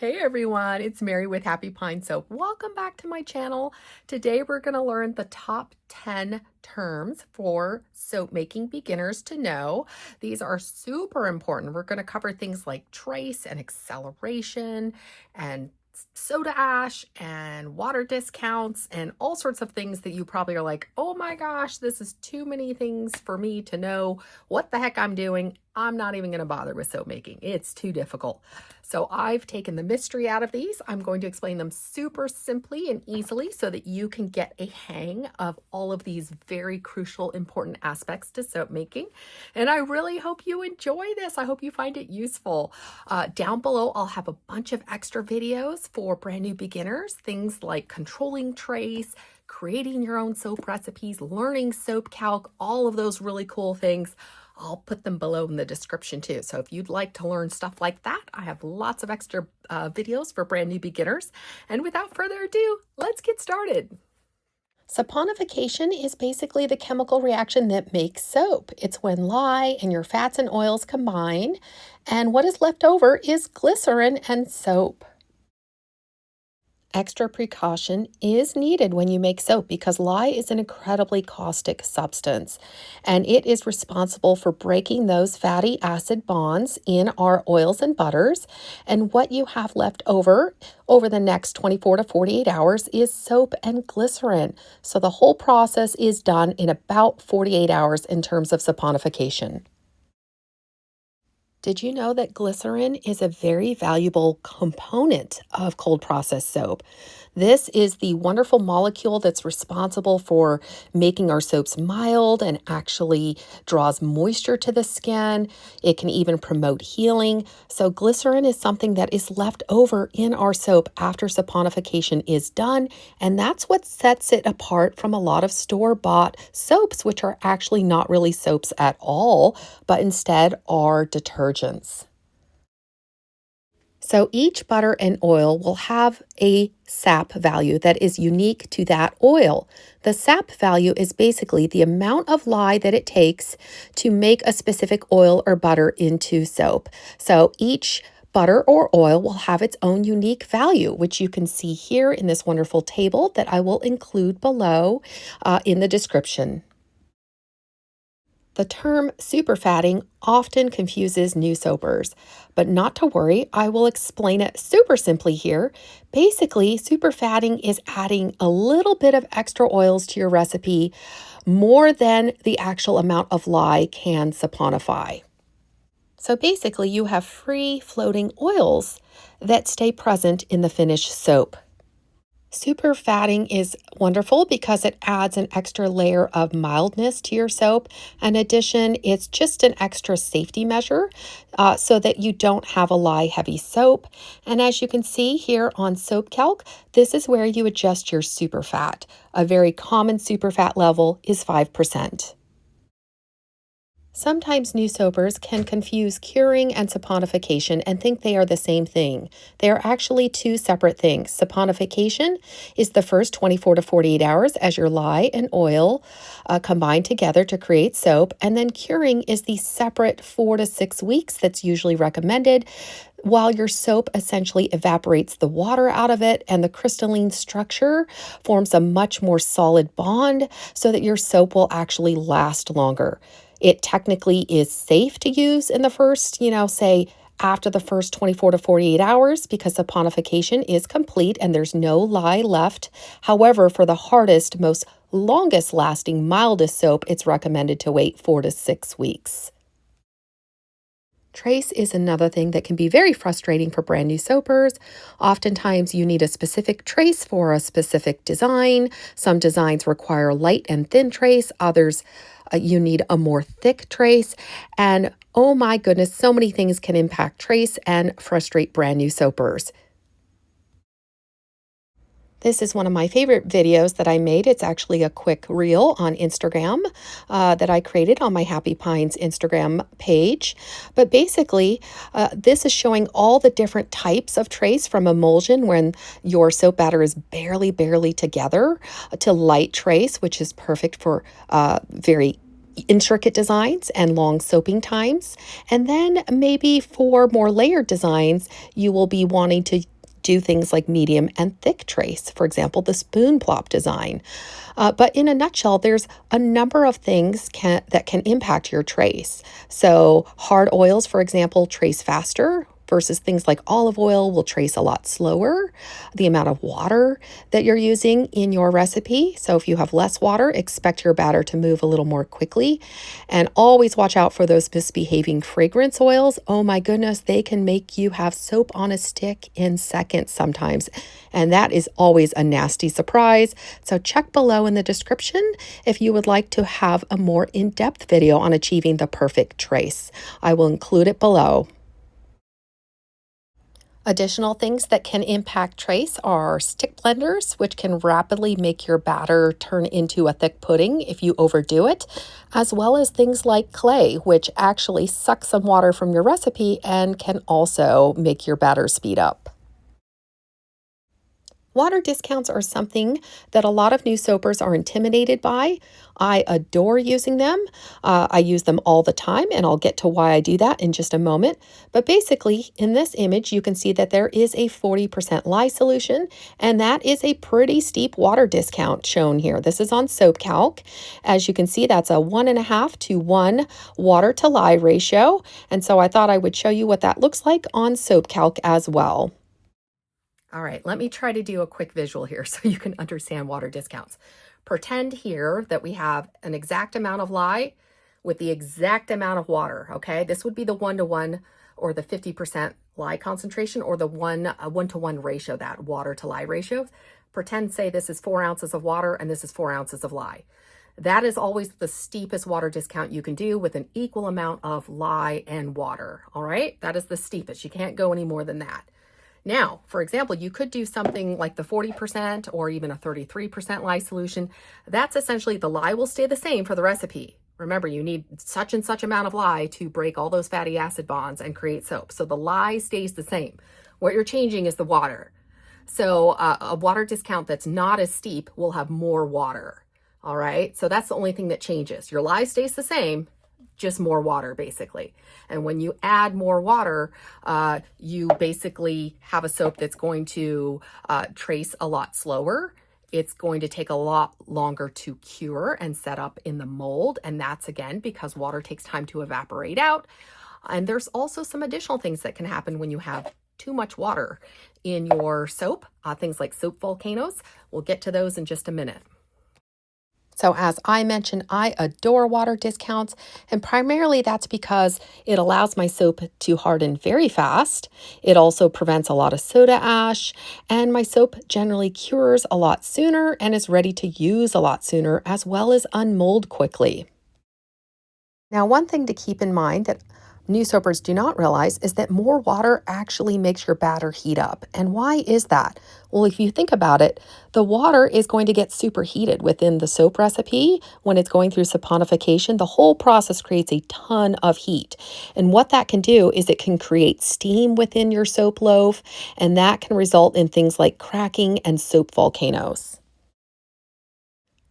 Hey everyone, it's Mary with Happy Pine Soap. Welcome back to my channel. Today we're going to learn the top 10 terms for soap making beginners to know. These are super important. We're going to cover things like trace and acceleration and soda ash and water discounts and all sorts of things that you probably are like, oh my gosh, this is too many things for me to know what the heck I'm doing. I'm not even going to bother with soap making. It's too difficult. So I've taken the mystery out of these. I'm going to explain them super simply and easily so that you can get a hang of all of these very crucial, important aspects to soap making. And I really hope you enjoy this. I hope you find it useful. Down below, I'll have a bunch of extra videos for brand new beginners, things like controlling trace, creating your own soap recipes, learning soap calc, all of those really cool things. I'll put them below in the description too. So if you'd like to learn stuff like that, I have lots of extra videos for brand new beginners. And without further ado, let's get started. Saponification is basically the chemical reaction that makes soap. It's when lye and your fats and oils combine, and what is left over is glycerin and soap. Extra precaution is needed when you make soap because lye is an incredibly caustic substance, and it is responsible for breaking those fatty acid bonds in our oils and butters. And what you have left over the next 24 to 48 hours is soap and glycerin. So the whole process is done in about 48 hours in terms of saponification. Did you know that glycerin is a very valuable component of cold process soap? This is the wonderful molecule that's responsible for making our soaps mild and actually draws moisture to the skin. It can even promote healing. So glycerin is something that is left over in our soap after saponification is done, and that's what sets it apart from a lot of store-bought soaps, which are actually not really soaps at all, but instead are detergents. So each butter and oil will have a sap value that is unique to that oil. The sap value is basically the amount of lye that it takes to make a specific oil or butter into soap. So each butter or oil will have its own unique value, which you can see here in this wonderful table that I will include below in the description. The term superfatting often confuses new soapers, but not to worry, I will explain it super simply here. Basically, superfatting is adding a little bit of extra oils to your recipe, more than the actual amount of lye can saponify. So basically, you have free floating oils that stay present in the finished soap. Superfatting is wonderful because it adds an extra layer of mildness to your soap. In addition, it's just an extra safety measure so that you don't have a lye-heavy soap. And as you can see here on Soap Calc, this is where you adjust your superfat. A very common superfat level is 5%. Sometimes new soapers can confuse curing and saponification and think they are the same thing. They are actually two separate things. Saponification is the first 24 to 48 hours as your lye and oil combine together to create soap, and then curing is the separate 4 to 6 weeks that's usually recommended, while your soap essentially evaporates the water out of it and the crystalline structure forms a much more solid bond so that your soap will actually last longer. It technically is safe to use in the first, say after the first 24 to 48 hours because saponification is complete and there's no lye left. However, for the hardest, most longest lasting, mildest soap, it's recommended to wait 4 to 6 weeks. Trace is another thing that can be very frustrating for brand new soapers. Oftentimes you need a specific trace for a specific design. Some designs require light and thin trace, others you need a more thick trace. And oh my goodness, so many things can impact trace and frustrate brand new soapers. This is one of my favorite videos that I made. It's actually a quick reel on Instagram that I created on my Happy Pines Instagram page. But basically, this is showing all the different types of trace, from emulsion when your soap batter is barely together, to light trace, which is perfect for very intricate designs and long soaping times. And then maybe for more layered designs, you will be wanting to do things like medium and thick trace, for example, the spoon plop design. But in a nutshell, there's a number of things that can impact your trace. So hard oils, for example, trace faster, versus things like olive oil will trace a lot slower. The amount of water that you're using in your recipe. So if you have less water, expect your batter to move a little more quickly. And always watch out for those misbehaving fragrance oils. Oh my goodness, they can make you have soap on a stick in seconds sometimes. And that is always a nasty surprise. So check below in the description if you would like to have a more in-depth video on achieving the perfect trace. I will include it below. Additional things that can impact trace are stick blenders, which can rapidly make your batter turn into a thick pudding if you overdo it, as well as things like clay, which actually sucks some water from your recipe and can also make your batter speed up. Water discounts are something that a lot of new soapers are intimidated by. I adore using them. I use them all the time, and I'll get to why I do that in just a moment. But basically, in this image, you can see that there is a 40% lye solution, and that is a pretty steep water discount shown here. This is on Soap Calc. As you can see, that's a 1.5 to 1 water to lye ratio. And so I thought I would show you what that looks like on Soap Calc as well. All right, let me try to do a quick visual here so you can understand water discounts. Pretend here that we have an exact amount of lye with the exact amount of water, okay? This would be the 1-to-1 or the 50% lye concentration, or the 1-to-1 ratio, that water to lye ratio. Pretend, say this is 4 ounces of water and this is 4 ounces of lye. That is always the steepest water discount you can do, with an equal amount of lye and water, all right? That is the steepest. You can't go any more than that. Now, for example, you could do something like the 40% or even a 33% lye solution. That's essentially, the lye will stay the same for the recipe. Remember, you need such and such amount of lye to break all those fatty acid bonds and create soap. So the lye stays the same. What you're changing is the water. So a water discount that's not as steep will have more water. All right. So that's the only thing that changes. Your lye stays the same, just more water basically. And when you add more water, you basically have a soap that's going to trace a lot slower. It's going to take a lot longer to cure and set up in the mold. And that's, again, because water takes time to evaporate out. And there's also some additional things that can happen when you have too much water in your soap, things like soap volcanoes. We'll get to those in just a minute. So as I mentioned, I adore water discounts, and primarily that's because it allows my soap to harden very fast. It also prevents a lot of soda ash, and my soap generally cures a lot sooner and is ready to use a lot sooner, as well as unmold quickly. Now, one thing to keep in mind that new soapers do not realize is that more water actually makes your batter heat up. And why is that? Well, if you think about it, the water is going to get superheated within the soap recipe when it's going through saponification. The whole process creates a ton of heat. And what that can do is it can create steam within your soap loaf, and that can result in things like cracking and soap volcanoes.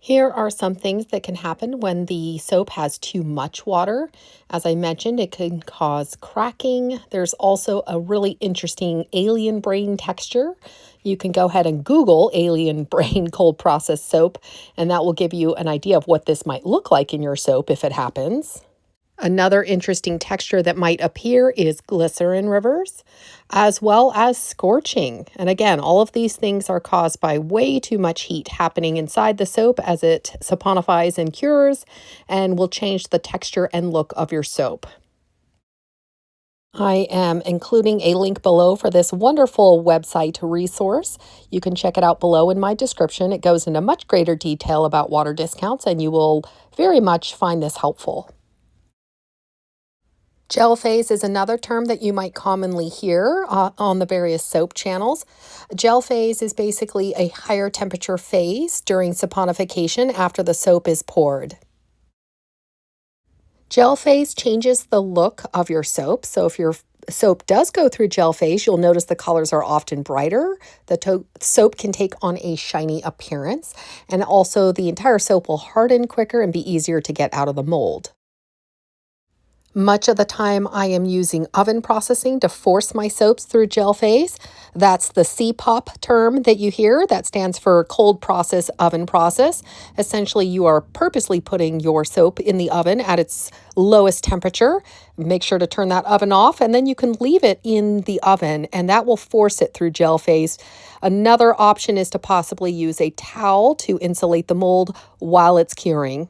Here are some things that can happen when the soap has too much water. As I mentioned, it can cause cracking. There's also a really interesting alien brain texture. You can go ahead and Google alien brain cold process soap, and that will give you an idea of what this might look like in your soap if it happens. Another interesting texture that might appear is glycerin rivers, as well as scorching. And again, all of these things are caused by way too much heat happening inside the soap as it saponifies and cures, and will change the texture and look of your soap. I am including a link below for this wonderful website resource. You can check it out below in my description. It goes into much greater detail about water discounts, and you will very much find this helpful. Gel phase is another term that you might commonly hear on the various soap channels. Gel phase is basically a higher temperature phase during saponification after the soap is poured. Gel phase changes the look of your soap. So if your soap does go through gel phase, you'll notice the colors are often brighter. The soap can take on a shiny appearance, and also the entire soap will harden quicker and be easier to get out of the mold. Much of the time, I am using oven processing to force my soaps through gel phase. That's the CPOP term that you hear. That stands for cold process oven process. Essentially, you are purposely putting your soap in the oven at its lowest temperature. Make sure to turn that oven off, and then you can leave it in the oven, and that will force it through gel phase. Another option is to possibly use a towel to insulate the mold while it's curing.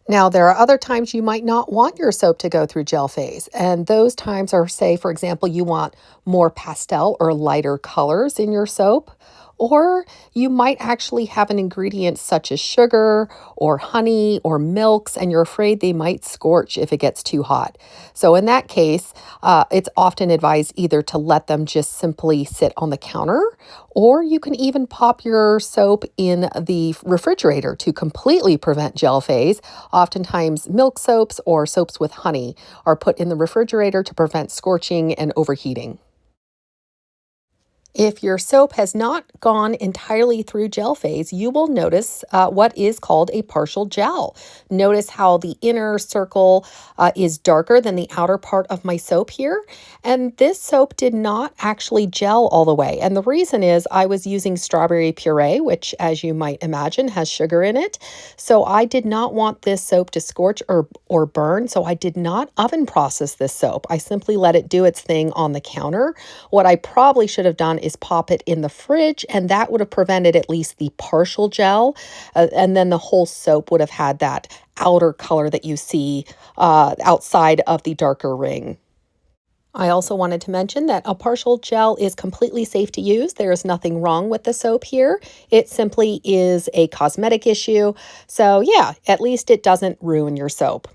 Now, there are other times you might not want your soap to go through gel phase, and those times are, say, for example, you want more pastel or lighter colors in your soap, or you might actually have an ingredient such as sugar or honey or milks, and you're afraid they might scorch if it gets too hot. So, in that case, it's often advised either to let them just simply sit on the counter, or you can even pop your soap in the refrigerator to completely prevent gel phase. Oftentimes, milk soaps or soaps with honey are put in the refrigerator to prevent scorching and overheating. If your soap has not gone entirely through gel phase, you will notice what is called a partial gel. Notice how the inner circle is darker than the outer part of my soap here. And this soap did not actually gel all the way. And the reason is I was using strawberry puree, which, as you might imagine, has sugar in it. So I did not want this soap to scorch or burn. So I did not oven process this soap. I simply let it do its thing on the counter. What I probably should have done is pop it in the fridge, and that would have prevented at least the partial gel, and then the whole soap would have had that outer color that you see outside of the darker ring. I also wanted to mention that a partial gel is completely safe to use. There is nothing wrong with the soap here. It simply is a cosmetic issue. So yeah, at least it doesn't ruin your soap.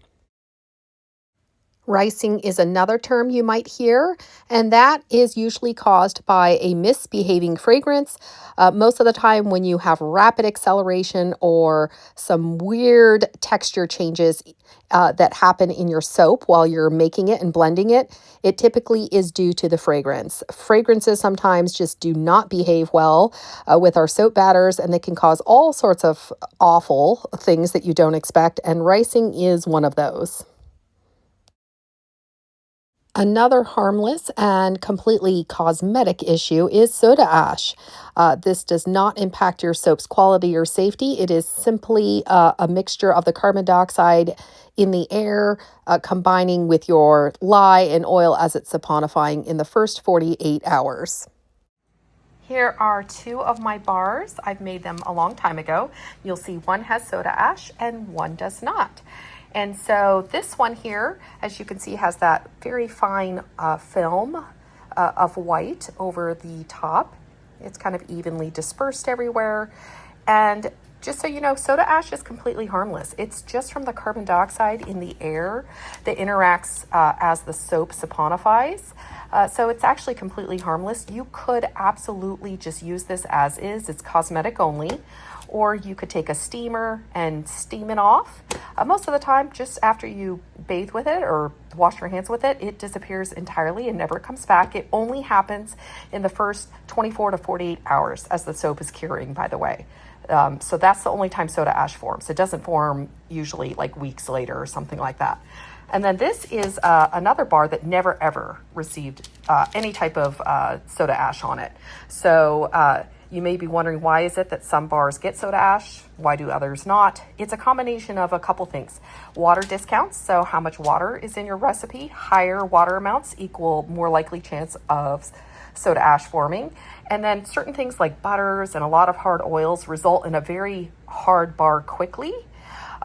Ricing is another term you might hear, and that is usually caused by a misbehaving fragrance. Most of the time, when you have rapid acceleration or some weird texture changes that happen in your soap while you're making it and blending it, it typically is due to the fragrance. Fragrances sometimes just do not behave well with our soap batters, and they can cause all sorts of awful things that you don't expect, and ricing is one of those. Another harmless and completely cosmetic issue is soda ash. This does not impact your soap's quality or safety. It is simply a mixture of the carbon dioxide in the air combining with your lye and oil as it's saponifying in the first 48 hours. Here are two of my bars. I've made them a long time ago. You'll see one has soda ash and one does not. And so this one here, as you can see, has that very fine film of white over the top. It's kind of evenly dispersed everywhere. And just so you know, soda ash is completely harmless. It's just from the carbon dioxide in the air that interacts as the soap saponifies. So it's actually completely harmless. You could absolutely just use this as is. It's cosmetic only. Or you could take a steamer and steam it off. Most of the time, just after you bathe with it or wash your hands with it, it disappears entirely and never comes back. It only happens in the first 24 to 48 hours as the soap is curing, by the way. So that's the only time soda ash forms. It doesn't form usually like weeks later or something like that. And then this is another bar that never ever received any type of soda ash on it. So you may be wondering, why is it that some bars get soda ash? Why do others not? It's a combination of a couple things. Water discounts, so how much water is in your recipe. Higher water amounts equal more likely chance of soda ash forming. And then certain things like butters and a lot of hard oils result in a very hard bar quickly.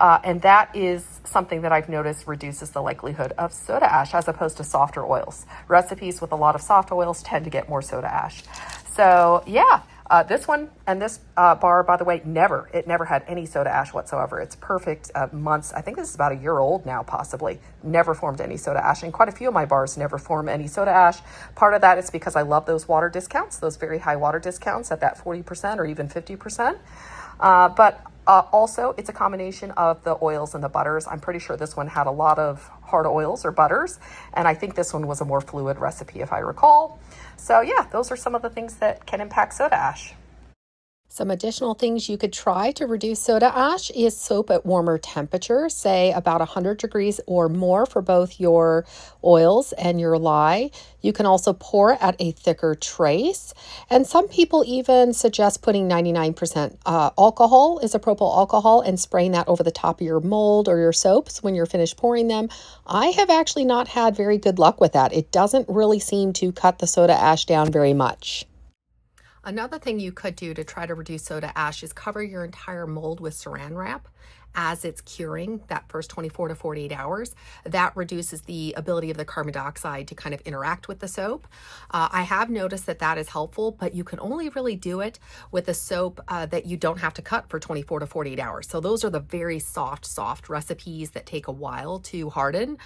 And that is something that I've noticed reduces the likelihood of soda ash as opposed to softer oils. Recipes with a lot of soft oils tend to get more soda ash. So yeah, this one and this bar, by the way, never had any soda ash whatsoever. It's perfect months. I think this is about a year old now, possibly. Never formed any soda ash. And quite a few of my bars never form any soda ash. Part of that is because I love those water discounts, those very high water discounts at that 40% or even 50%. But also, it's a combination of the oils and the butters. I'm pretty sure this one had a lot of hard oils or butters, and I think this one was a more fluid recipe, if I recall. So yeah, those are some of the things that can impact soda ash. Some additional things you could try to reduce soda ash is soap at warmer temperature, say about 100 degrees or more for both your oils and your lye. You can also pour at a thicker trace. And some people even suggest putting 99% alcohol, isopropyl alcohol, and spraying that over the top of your mold or your soaps when you're finished pouring them. I have actually not had very good luck with that. It doesn't really seem to cut the soda ash down very much. Another thing you could do to try to reduce soda ash is cover your entire mold with saran wrap as it's curing that first 24 to 48 hours. That reduces the ability of the carbon dioxide to kind of interact with the soap. I have noticed that that is helpful, but you can only really do it with a soap that you don't have to cut for 24 to 48 hours. So those are the very soft recipes that take a while to harden.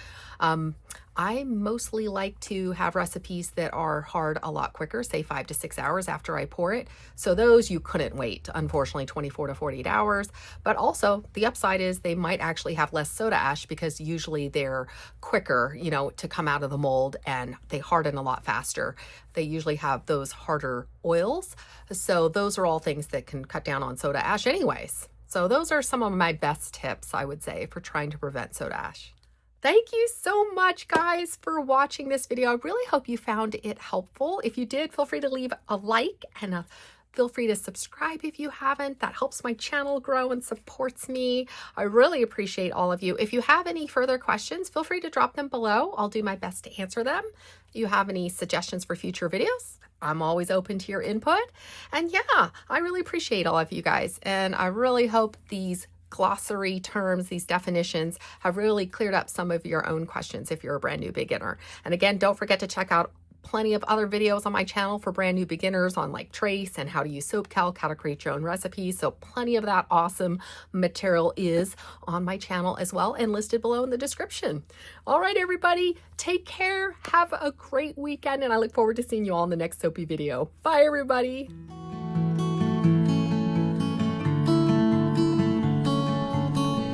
I mostly like to have recipes that are hard a lot quicker, say 5 to 6 hours after I pour it. So those you couldn't wait, unfortunately, 24 to 48 hours. But also the upside is they might actually have less soda ash because usually they're quicker, to come out of the mold and they harden a lot faster. They usually have those harder oils. So those are all things that can cut down on soda ash anyways. So those are some of my best tips, I would say, for trying to prevent soda ash. Thank you so much, guys, for watching this video. I really hope you found it helpful. If you did, feel free to leave a like and feel free to subscribe if you haven't. That helps my channel grow and supports me. I really appreciate all of you. If you have any further questions, feel free to drop them below. I'll do my best to answer them. If you have any suggestions for future videos, I'm always open to your input. And yeah, I really appreciate all of you guys. And I really hope these glossary terms, these definitions have really cleared up some of your own questions if you're a brand new beginner. And again, don't forget to check out plenty of other videos on my channel for brand new beginners on like trace and how to use soap calc, how to create your own recipes. So plenty of that awesome material is on my channel as well and listed below in the description. All right, everybody, take care. Have a great weekend. And I look forward to seeing you all in the next soapy video. Bye, everybody.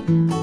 Thank you.